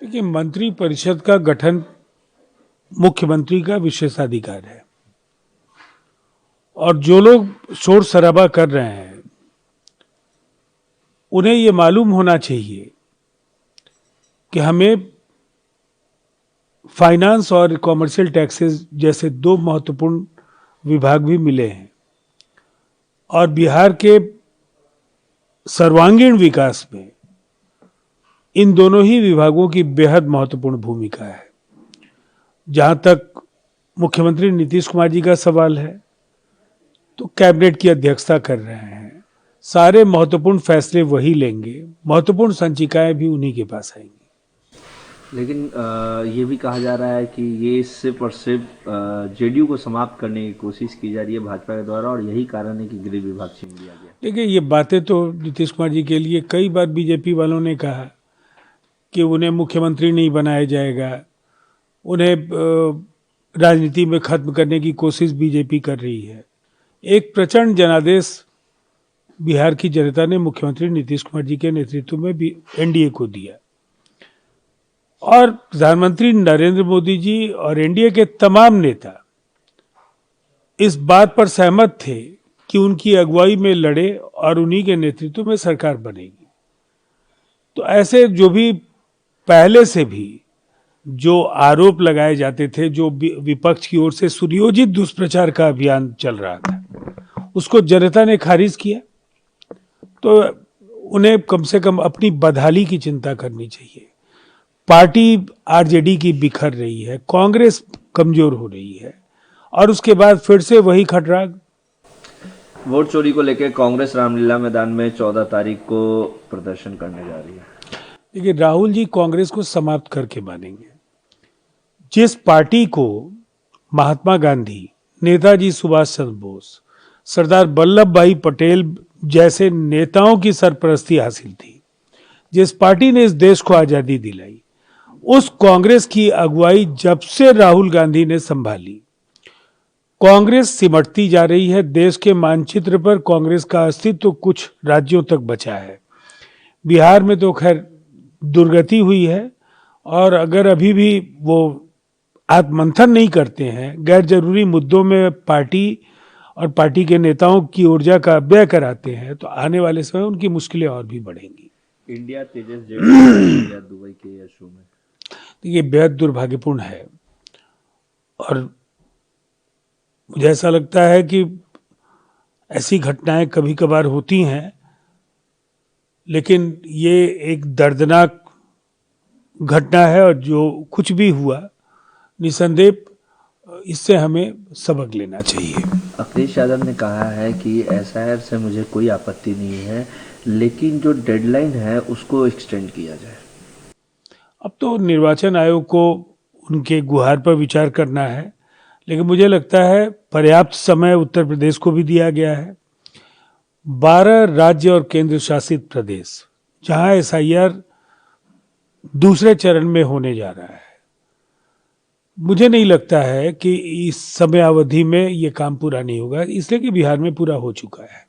देखिए, मंत्री परिषद का गठन मुख्यमंत्री का विशेषाधिकार है और जो लोग शोर शराबा कर रहे हैं उन्हें ये मालूम होना चाहिए कि हमें फाइनेंस और कॉमर्शियल टैक्सेस जैसे दो महत्वपूर्ण विभाग भी मिले हैं और बिहार के सर्वांगीण विकास में इन दोनों ही विभागों की बेहद महत्वपूर्ण भूमिका है। जहां तक मुख्यमंत्री नीतीश कुमार जी का सवाल है तो कैबिनेट की अध्यक्षता कर रहे हैं, सारे महत्वपूर्ण फैसले वही लेंगे, महत्वपूर्ण संचिकाएं भी उन्हीं के पास आएंगी। लेकिन ये भी कहा जा रहा है कि ये सिर्फ और सिर्फ जेडीयू को समाप्त करने की कोशिश की जा रही है भाजपा के द्वारा, और यही कारण है कि गृह विभाग छीन लिया गया। देखिए, ये बातें तो नीतीश कुमार जी के लिए कई बार बीजेपी वालों ने कहा कि उन्हें मुख्यमंत्री नहीं बनाया जाएगा, उन्हें राजनीति में खत्म करने की कोशिश बीजेपी कर रही है। एक प्रचंड जनादेश बिहार की जनता ने मुख्यमंत्री नीतीश कुमार जी के नेतृत्व में भी एनडीए को दिया और प्रधानमंत्री नरेंद्र मोदी जी और एनडीए के तमाम नेता इस बात पर सहमत थे कि उनकी अगुवाई में लड़े और उन्हीं के नेतृत्व में सरकार बनेगी। तो ऐसे जो भी पहले से भी जो आरोप लगाए जाते थे, जो विपक्ष की ओर से सुनियोजित दुष्प्रचार का अभियान चल रहा था, उसको जनता ने खारिज किया। तो उन्हें कम से कम अपनी बदहाली की चिंता करनी चाहिए। पार्टी आरजेडी की बिखर रही है, कांग्रेस कमजोर हो रही है और उसके बाद फिर से वही खटराग। वोट चोरी को लेकर कांग्रेस रामलीला मैदान में 14 तारीख को प्रदर्शन करने जा रही है। देखिए, राहुल जी कांग्रेस को समाप्त करके मानेंगे। जिस पार्टी को महात्मा गांधी, नेताजी सुभाष चंद्र बोस, सरदार वल्लभ भाई पटेल जैसे नेताओं की सरपरस्ती हासिल थी, जिस पार्टी ने इस देश को आजादी दिलाई, उस कांग्रेस की अगुवाई जब से राहुल गांधी ने संभाली, कांग्रेस सिमटती जा रही है। देश के मानचित्र पर कांग्रेस का अस्तित्व कुछ राज्यों तक बचा है। बिहार में तो खैर दुर्गति हुई है और अगर अभी भी वो आत्ममंथन नहीं करते हैं, गैर जरूरी मुद्दों में पार्टी और पार्टी के नेताओं की ऊर्जा का व्यय कराते हैं, तो आने वाले समय उनकी मुश्किलें और भी बढ़ेंगी। इंडिया तेजस जेट दुबई के एयर शो में ये बेहद दुर्भाग्यपूर्ण है और मुझे ऐसा लगता है कि ऐसी घटनाएं कभी कभार होती हैं, लेकिन ये एक दर्दनाक घटना है और जो कुछ भी हुआ, निसंदेह इससे हमें सबक लेना चाहिए। अखिलेश यादव ने कहा है कि एसआईआर से मुझे कोई आपत्ति नहीं है, लेकिन जो डेडलाइन है उसको एक्सटेंड किया जाए। अब तो निर्वाचन आयोग को उनके गुहार पर विचार करना है, लेकिन मुझे लगता है पर्याप्त समय उत्तर प्रदेश को भी दिया गया है। 12 राज्य और केंद्र शासित प्रदेश जहां एसआईआर दूसरे चरण में होने जा रहा है, मुझे नहीं लगता है कि इस समय अवधि में ये काम पूरा नहीं होगा, इसलिए कि बिहार में पूरा हो चुका है।